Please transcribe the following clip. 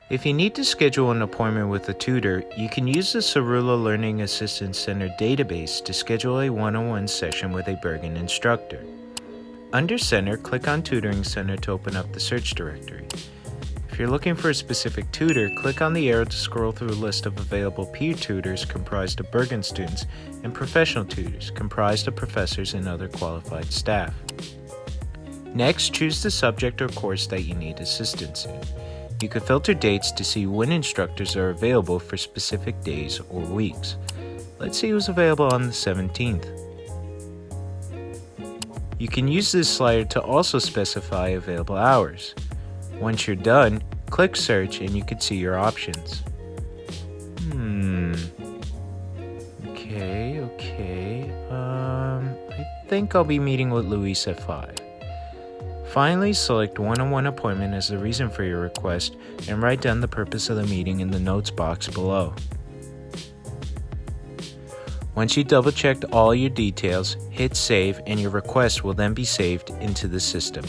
If you need to schedule an appointment with a tutor, you can use the Cerula Learning Assistance Center database to schedule a one-on-one session with a Bergen instructor. Under Center, click on Tutoring Center to open up the search directory. If you're looking for a specific tutor, click on the arrow to scroll through a list of available peer tutors comprised of Bergen students and professional tutors comprised of professors and other qualified staff. Next, choose the subject or course that you need assistance in. You can filter dates to see when instructors are available for specific days or weeks. Let's see who's available on the 17th. You can use this slider to also specify available hours. Once you're done, click Search and you can see your options. Okay. I think I'll be meeting with Luis at 5. Finally, select one-on-one appointment as the reason for your request and write down the purpose of the meeting in the notes box below. Once you double-checked all your details, hit Save and your request will then be saved into the system.